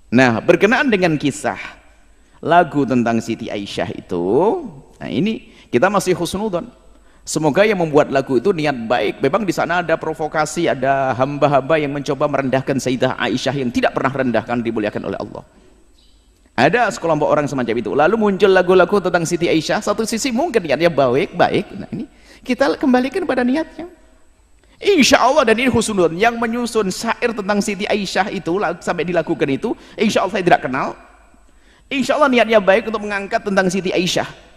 Nah, berkenaan dengan kisah lagu tentang Siti Aisyah itu, nah ini kita masih husnudzon. Semoga yang membuat lagu itu niat baik. Memang di sana ada provokasi, ada hamba-hamba yang mencoba merendahkan Sayyidah Aisyah yang tidak pernah rendahkan, dimuliakan oleh Allah. Ada sekelompok orang semacam itu. Lalu muncul lagu-lagu tentang Siti Aisyah. Satu sisi mungkin niatnya baik-baik. Nah ini kita kembalikan pada niatnya. Insya Allah, dan ini husnudon yang menyusun syair tentang Siti Aisyah itu sampai dilakukan itu, insya Allah saya tidak kenal. Insya Allah niatnya baik untuk mengangkat tentang Siti Aisyah.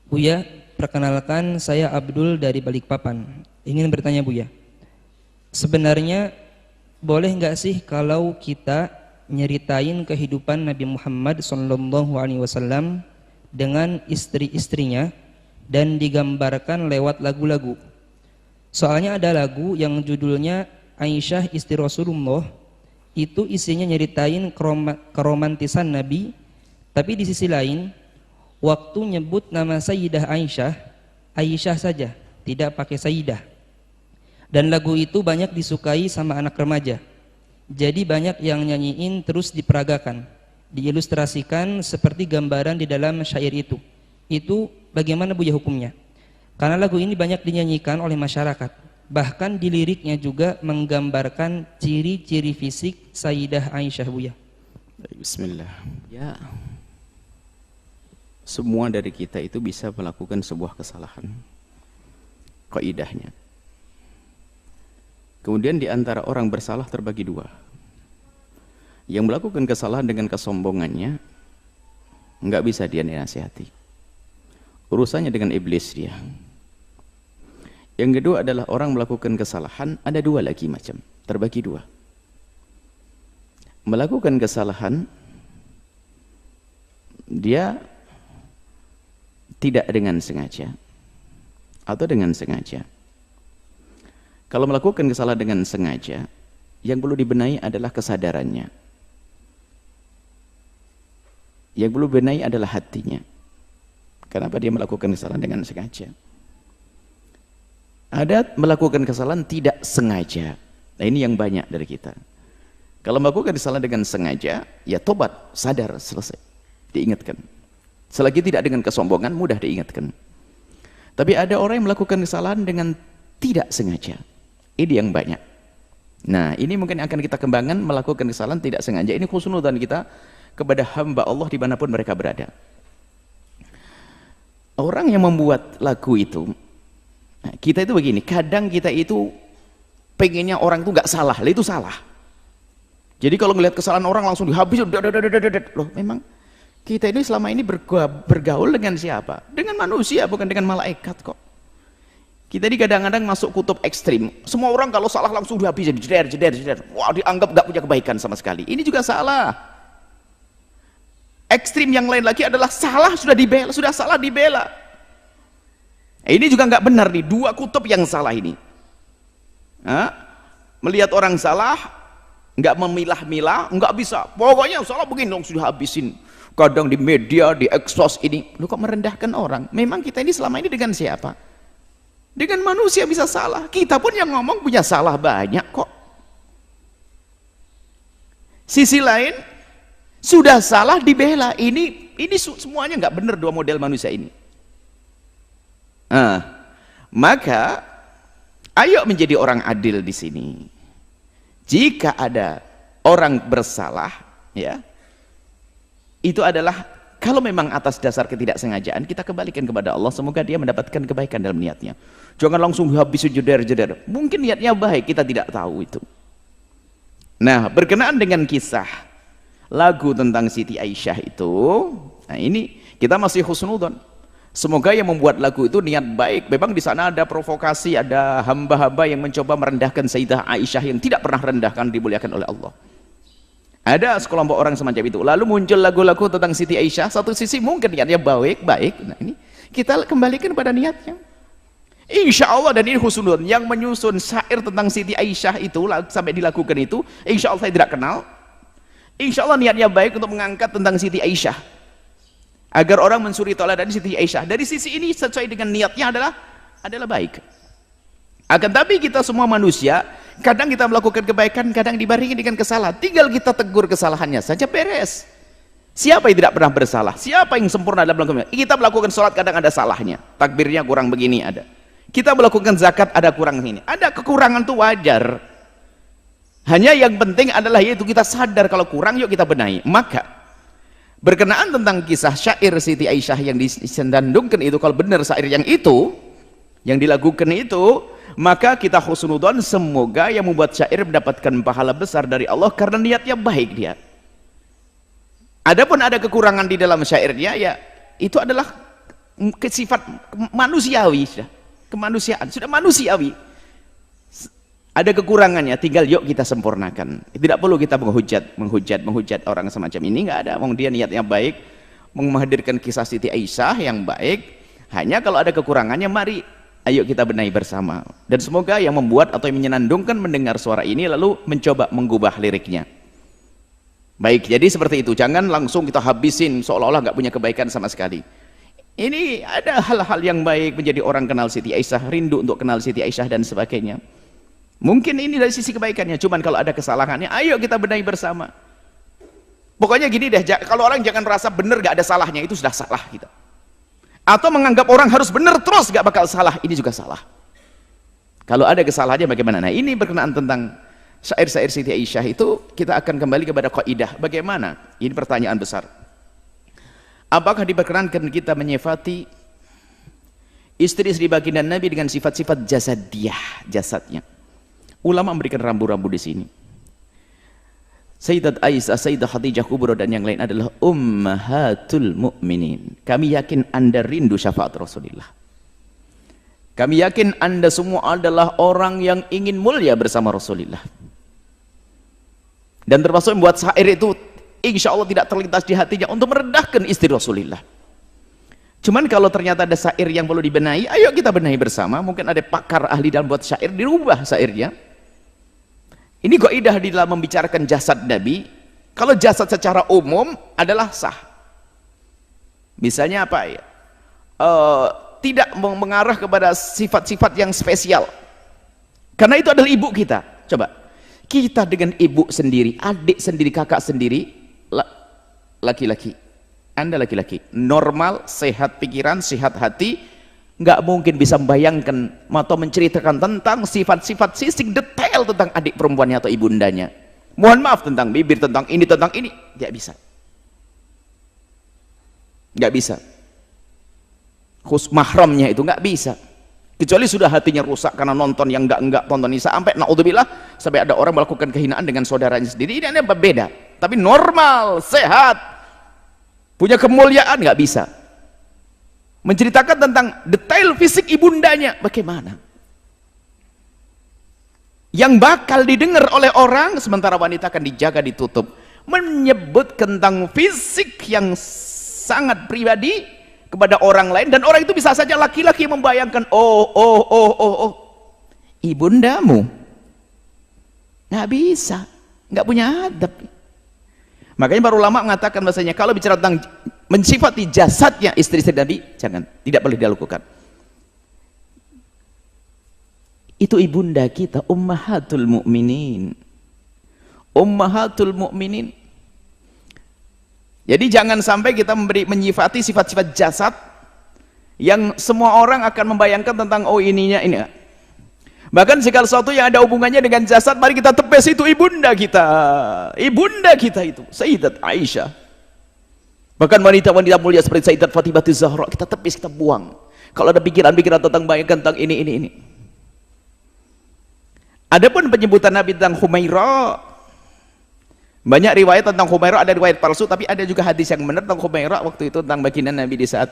Buya, perkenalkan saya Abdul dari Balikpapan. Ingin bertanya Buya, sebenarnya boleh nggak sih kalau kita nyeritain kehidupan Nabi Muhammad SAW dengan istri-istrinya dan digambarkan lewat lagu-lagu? Soalnya ada lagu yang judulnya Aisyah Istri Rasulullah, itu isinya nyeritain keromantisan Nabi, tapi di sisi lain waktu nyebut nama Sayyidah Aisyah, Aisyah saja, tidak pakai Sayyidah. Dan lagu itu banyak disukai sama anak remaja. Jadi banyak yang nyanyiin terus diperagakan, diilustrasikan seperti gambaran di dalam syair itu. Itu bagaimana Buya hukumnya? Karena lagu ini banyak dinyanyikan oleh masyarakat. Bahkan di liriknya juga menggambarkan ciri-ciri fisik Sayyidah Aisyah Buya. Bismillah. Ya. Semua dari kita itu bisa melakukan sebuah kesalahan. Kaidahnya. Kemudian di antara orang bersalah terbagi dua. Yang melakukan kesalahan dengan kesombongannya, nggak bisa dia nasihati. Urusannya dengan iblis dia. Yang kedua adalah orang melakukan kesalahan, ada dua lagi macam, terbagi dua. Melakukan kesalahan, dia tidak dengan sengaja atau dengan sengaja. Kalau melakukan kesalahan dengan sengaja, yang perlu dibenahi adalah kesadarannya. Yang perlu dibenahi adalah hatinya. Kenapa dia melakukan kesalahan dengan sengaja? Ada melakukan kesalahan tidak sengaja. Nah ini yang banyak dari kita. Kalau melakukan kesalahan dengan sengaja, ya tobat, sadar, selesai, diingatkan. Selagi tidak dengan kesombongan, mudah diingatkan. Tapi ada orang yang melakukan kesalahan dengan tidak sengaja. Ini yang banyak. Nah ini mungkin akan kita kembangkan, melakukan kesalahan tidak sengaja. Ini husnudzon kita kepada hamba Allah dimanapun mereka berada. Orang yang membuat lagu itu, nah, kita itu begini, kadang kita itu pengennya orang itu nggak salah, itu salah. Jadi kalau melihat kesalahan orang langsung dihabis, loh memang kita ini selama ini bergaul dengan siapa? Dengan manusia, bukan dengan malaikat kok. Kita ini kadang-kadang masuk kutub ekstrim. Semua orang kalau salah langsung dihabis, jeder. Wah, dianggap nggak punya kebaikan sama sekali. Ini juga salah. Ekstrim yang lain lagi adalah salah sudah dibela, sudah salah dibela. Ini juga nggak benar nih, dua kutub yang salah ini. Melihat orang salah, nggak memilah-milah, nggak bisa. Pokoknya salah begini dong, sudah habisin. Kadang di media, di eksos ini, lu kok merendahkan orang? Memang kita ini selama ini dengan siapa? Dengan manusia bisa salah. Kita pun yang ngomong punya salah banyak kok. Sisi lain, sudah salah dibela. Ini semuanya nggak benar dua model manusia ini. Maka ayo menjadi orang adil di sini. Jika ada orang bersalah, ya, itu adalah kalau memang atas dasar ketidaksengajaan, kita kembalikan kepada Allah, semoga dia mendapatkan kebaikan dalam niatnya. Jangan langsung habis jeder. Mungkin niatnya baik, kita tidak tahu itu. Nah, berkenaan dengan kisah lagu tentang Siti Aisyah itu, nah ini kita masih husnudzon. Semoga yang membuat lagu itu niat baik. Memang di sana ada provokasi, ada hamba-hamba yang mencoba merendahkan Sayyidah Aisyah yang tidak pernah rendahkan, dimuliakan oleh Allah. Ada sekelompok orang semacam itu. Lalu muncul lagu-lagu tentang Siti Aisyah. Satu sisi mungkin niatnya baik-baik. Nah ini kita kembalikan pada niatnya. Insya Allah, dan ini husnudon yang menyusun syair tentang Siti Aisyah itu sampai dilakukan itu, insya Allah saya tidak kenal. Insya Allah niatnya baik untuk mengangkat tentang Siti Aisyah. agar orang mensuri teladan Siti Aisyah. Dari sisi ini sesuai dengan niatnya adalah baik. Akan tapi kita semua manusia, kadang kita melakukan kebaikan, kadang dibarengi dengan kesalahan. Tinggal kita tegur kesalahannya saja, beres. Siapa yang tidak pernah bersalah? Siapa yang sempurna dalam melakukan? Kita melakukan sholat kadang ada salahnya, takbirnya kurang begini ada. Kita melakukan zakat ada kurang ini, ada kekurangan tuh wajar. Hanya yang penting adalah yaitu kita sadar kalau kurang, yuk kita benahi. Maka berkenaan tentang kisah syair Siti Aisyah yang disandungkan itu, kalau benar syair yang itu yang dilakukan itu, maka kita husnudzon, semoga yang membuat syair mendapatkan pahala besar dari Allah karena niatnya baik dia. Adapun ada kekurangan di dalam syairnya, ya itu adalah sifat manusiawi, sudah kemanusiaan, sudah manusiawi. Ada kekurangannya, tinggal yuk kita sempurnakan. Tidak perlu kita menghujat orang semacam ini, nggak ada. Dia niatnya baik, menghadirkan kisah Siti Aisyah yang baik. Hanya kalau ada kekurangannya, mari ayo kita benahi bersama. Dan semoga yang membuat atau yang menyenandungkan mendengar suara ini lalu mencoba mengubah liriknya. Baik, jadi seperti itu. Jangan langsung kita habisin seolah-olah nggak punya kebaikan sama sekali. Ini ada hal-hal yang baik, menjadi orang kenal Siti Aisyah, rindu untuk kenal Siti Aisyah dan sebagainya. Mungkin ini dari sisi kebaikannya, cuman kalau ada kesalahannya, ayo kita benahi bersama. Pokoknya gini deh, kalau orang jangan merasa benar gak ada salahnya, itu sudah salah kita. Atau menganggap orang harus benar terus gak bakal salah, ini juga salah. Kalau ada kesalahannya bagaimana? Nah, ini berkenaan tentang syair-syair Siti Aisyah itu, kita akan kembali kepada kaidah. Bagaimana? Ini pertanyaan besar. Apakah diperkenankan kita menyifati istri-istri baginda Nabi dengan sifat-sifat jasadiyah, jasadnya? Ulama memberikan rambu-rambu di sini. Sayyidat Aisyah, Sayyidah Khadijah Kubra dan yang lain adalah ummahatul mu'minin. Kami yakin Anda rindu syafaat Rasulullah. Kami yakin Anda semua adalah orang yang ingin mulia bersama Rasulullah. Dan termasuk membuat syair itu insya Allah tidak terlintas di hatinya untuk merendahkan istri Rasulullah. Cuman kalau ternyata ada syair yang perlu dibenahi, ayo kita benahi bersama. Mungkin ada pakar ahli dalam buat syair, dirubah syairnya. Ini kaidah di dalam membicarakan jasad Nabi. Kalau jasad secara umum adalah sah. Misalnya apa ya? Tidak mengarah kepada sifat-sifat yang spesial. Karena itu adalah ibu kita. Coba, kita dengan ibu sendiri, adik sendiri, kakak sendiri, laki-laki. Anda laki-laki, normal, sehat pikiran, sehat hati, nggak mungkin bisa membayangkan atau menceritakan tentang sifat-sifat sisik detail tentang adik perempuannya atau ibundanya. Mohon maaf, tentang bibir, tentang ini, nggak bisa. Nggak bisa. Khusus mahramnya itu nggak bisa. Kecuali sudah hatinya rusak karena nonton yang enggak tonton ini, sampai naudzubillah, sampai ada orang melakukan kehinaan dengan saudaranya sendiri. Ini berbeda. Tapi normal, sehat, punya kemuliaan, nggak bisa. Menceritakan tentang detail fisik ibundanya bagaimana, yang bakal didengar oleh orang, sementara wanita akan dijaga, ditutup. Menyebut tentang fisik yang sangat pribadi kepada orang lain, dan orang itu bisa saja laki-laki membayangkan, oh ibundamu, nggak bisa, nggak punya adab. Makanya para ulama mengatakan bahasanya kalau bicara tentang mensifati jasadnya istri-istri Nabi, jangan, tidak boleh dilakukan. Itu ibunda kita, ummahatul mu'minin. Ummahatul mu'minin. Jadi jangan sampai kita menyifati sifat-sifat jasad yang semua orang akan membayangkan tentang ininya ini. Bahkan segala sesuatu yang ada hubungannya dengan jasad, mari kita tepes itu ibunda kita. Ibunda kita itu Sayyidat Aisyah. Bahkan wanita-wanita mulia seperti Sayyidat Fatimah Zahra, kita tepis, kita buang. Kalau ada pikiran-pikiran tentang bayangkan tentang ini. Adapun penyebutan Nabi tentang Humaira, banyak riwayat tentang Humaira, ada riwayat palsu, tapi ada juga hadis yang benar tentang Humaira waktu itu, tentang baginda Nabi di saat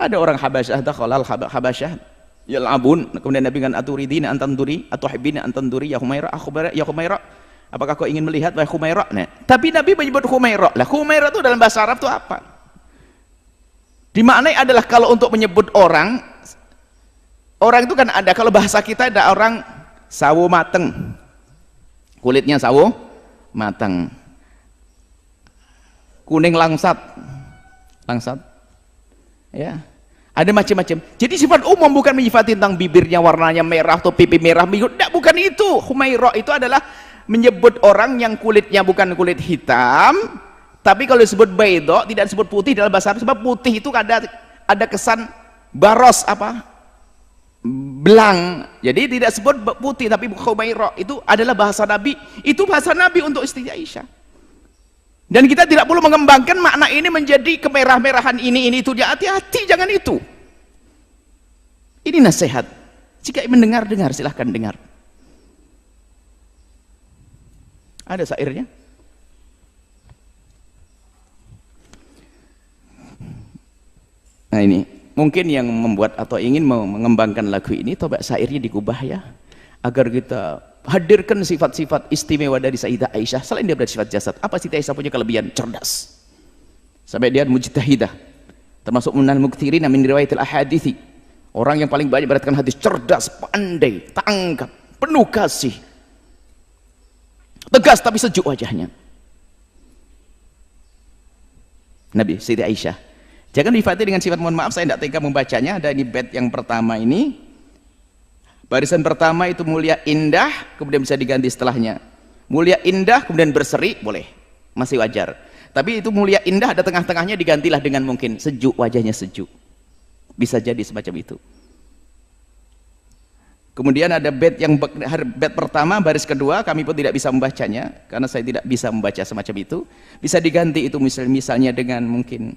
ada orang Habasyah, dakhalal Habasyah yal'abun, kemudian Nabi dengan aturidina antanduri atau hibina antanduri ya Humaira, ya Humaira, apakah kau ingin melihat wahai Humaira? Nah, tapi Nabi menyebut Humaira. Lah Humaira itu dalam bahasa Arab itu apa? Dimaknai adalah kalau untuk menyebut orang itu kan ada, kalau bahasa kita ada orang sawo mateng, kulitnya sawo mateng, kuning langsat, Ya. Ada macam-macam. Jadi sifat umum bukan menyifati tentang bibirnya warnanya merah atau pipi merah. Tidak, bukan itu. Humaira itu adalah menyebut orang yang kulitnya bukan kulit hitam, tapi kalau disebut baydo tidak disebut putih dalam bahasa Arab, sebab putih itu ada kesan baros apa? Belang. Jadi tidak sebut putih, tapi Humaira itu adalah bahasa Nabi. Itu bahasa Nabi untuk istri Aisyah. Dan kita tidak perlu mengembangkan makna ini menjadi kemerah-merahan ini itu. Dia hati-hati, jangan itu. Ini nasihat. Jika mendengar silahkan dengar. Ada syairnya? Nah ini mungkin yang membuat atau ingin mengembangkan lagu ini, coba syairnya digubah ya, agar kita hadirkan sifat-sifat istimewa dari Sayyidah Aisyah. Selain dia bersifat jasad, apa Sayyidah Aisyah punya kelebihan? Cerdas. Sampai dia mujtahidah, termasuk minal muktsirin min riwayatil ahadithi, orang yang paling banyak beratkan hadis. Cerdas, pandai, tangkap, penuh kasih, tegas tapi sejuk wajahnya. Nabi Sayyidah Aisyah. Jangan difati dengan sifat, mohon maaf saya tidak tega membacanya. Ada ini bait yang pertama ini. Barisan pertama itu mulia indah, kemudian bisa diganti setelahnya. Mulia indah, kemudian berseri, boleh. Masih wajar. Tapi itu mulia indah, ada tengah-tengahnya, digantilah dengan mungkin sejuk, wajahnya sejuk. Bisa jadi semacam itu. Kemudian ada bait yang bait pertama, baris kedua, kami pun tidak bisa membacanya, karena saya tidak bisa membaca semacam itu. Bisa diganti itu misalnya dengan mungkin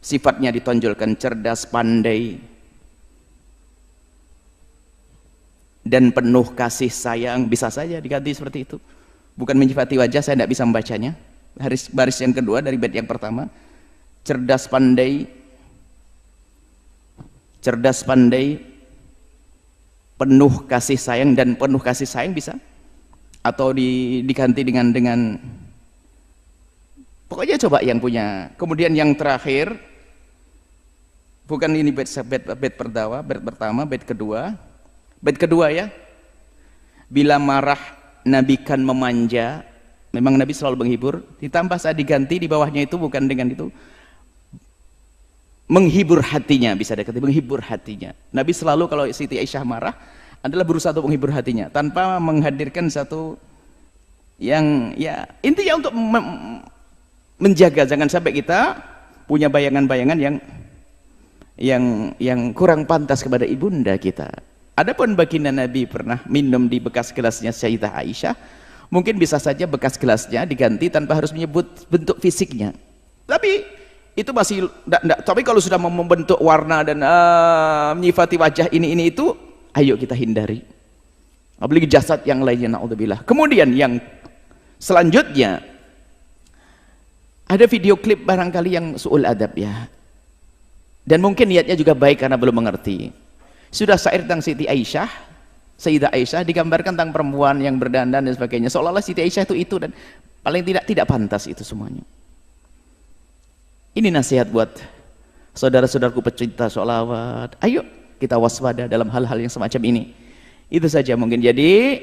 sifatnya ditonjolkan cerdas, pandai, dan penuh kasih sayang. Bisa saja diganti seperti itu. Bukan menyifati wajah, saya tidak bisa membacanya. Baris yang kedua dari bait yang pertama, cerdas pandai, penuh kasih sayang, dan penuh kasih sayang bisa, atau diganti dengan pokoknya coba yang punya. Kemudian yang terakhir, bukan ini bait pertama, bait kedua. Bait kedua ya, bila marah Nabi kan memanja. Memang Nabi selalu menghibur, ditambah saat diganti di bawahnya itu bukan dengan itu, menghibur hatinya, bisa dikatakan menghibur hatinya. Nabi selalu kalau Siti Aisyah marah adalah berusaha untuk menghibur hatinya tanpa menghadirkan satu yang ya intinya untuk menjaga jangan sampai kita punya bayangan-bayangan yang kurang pantas kepada ibunda kita. Adapun baginda Nabi pernah minum di bekas gelasnya Sayyidah Aisyah, mungkin bisa saja bekas gelasnya diganti tanpa harus menyebut bentuk fisiknya. Tapi itu masih enggak. Tapi kalau sudah membentuk warna dan menyifati wajah ini itu, ayo kita hindari. Apalagi jasad yang lainnya, naudzubillah. Kemudian yang selanjutnya ada video klip barangkali yang su'ul adab ya. Dan mungkin niatnya juga baik karena belum mengerti. Sudah syair tentang Siti Aisyah, Sayyidah Aisyah, digambarkan tentang perempuan yang berdandan dan sebagainya, seolah-olah Siti Aisyah itu dan paling tidak pantas itu semuanya. Ini nasihat buat saudara-saudaraku pecinta sholawat. Ayo kita waspada dalam hal-hal yang semacam ini. Itu saja mungkin. Jadi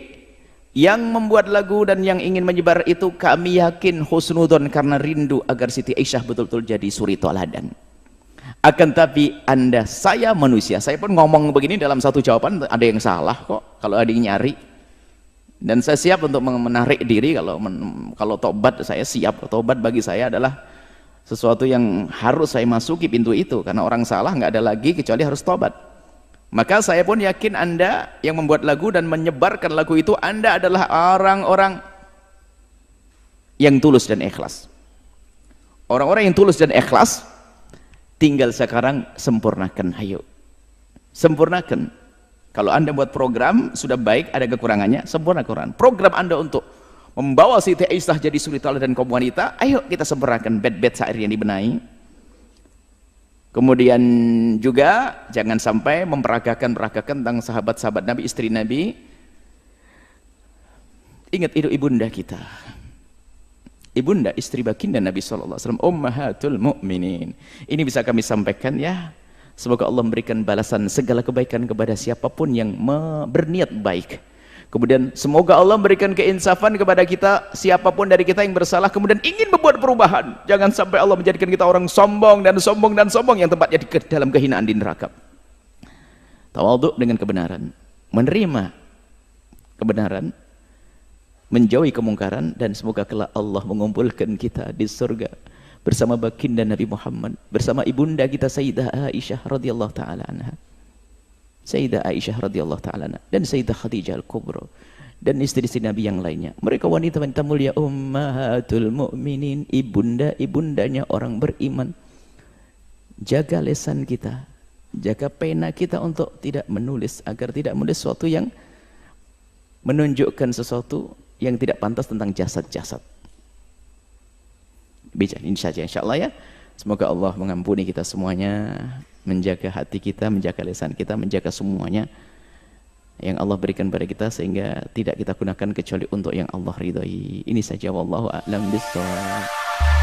yang membuat lagu dan yang ingin menyebar itu, kami yakin husnudon karena rindu agar Siti Aisyah betul-betul jadi suri toladan. Akan tapi saya manusia, saya pun ngomong begini dalam satu jawaban ada yang salah kok kalau ada yang nyari. Dan saya siap untuk menarik diri kalau tobat, saya siap. Tobat bagi saya adalah sesuatu yang harus saya masuki pintu itu, karena orang salah nggak ada lagi kecuali harus tobat. Maka saya pun yakin Anda yang membuat lagu dan menyebarkan lagu itu, Anda adalah orang-orang yang tulus dan ikhlas. Orang-orang yang tulus dan ikhlas, tinggal sekarang sempurnakan, ayo sempurnakan. Kalau Anda buat program sudah baik, ada kekurangannya, sempurnakan program Anda untuk membawa Siti Aisyah jadi suri teladan kaum wanita. Ayo kita sempurnakan bait-bait syair yang dibenahi. Kemudian juga jangan sampai memperagakan tentang sahabat-sahabat Nabi, istri Nabi. Ingat itu ibunda kita, ibunda istri baginda Nabi SAW, ummahatul mu'minin. Ini bisa kami sampaikan ya. Semoga Allah memberikan balasan segala kebaikan kepada siapapun yang berniat baik. Kemudian semoga Allah memberikan keinsafan kepada kita, siapapun dari kita yang bersalah kemudian ingin membuat perubahan. Jangan sampai Allah menjadikan kita orang sombong dan sombong dan sombong yang tempatnya di dalam kehinaan di neraka. Tawadhu dengan kebenaran, menerima kebenaran, menjauhi kemungkaran, dan semoga kelak Allah mengumpulkan kita di surga bersama baginda Nabi Muhammad, bersama ibunda kita Sayyidah Aisyah radhiyallahu taala anha. Sayyidah Aisyah radhiyallahu taala anha dan Sayyidah Khadijah al-Kubra dan istri-istri Nabi yang lainnya. Mereka wanita-wanita mulia, ummahatul mukminin, ibunda-ibundanya orang beriman. Jaga lisan kita, jaga pena kita untuk tidak menulis, agar tidak menulis sesuatu yang menunjukkan sesuatu yang tidak pantas tentang jasad-jasad. Bicara ini saja insyaallah ya. Semoga Allah mengampuni kita semuanya, menjaga hati kita, menjaga lisan kita, menjaga semuanya yang Allah berikan pada kita sehingga tidak kita gunakan kecuali untuk yang Allah ridhai. Ini saja, wallahu a'lam bishawab.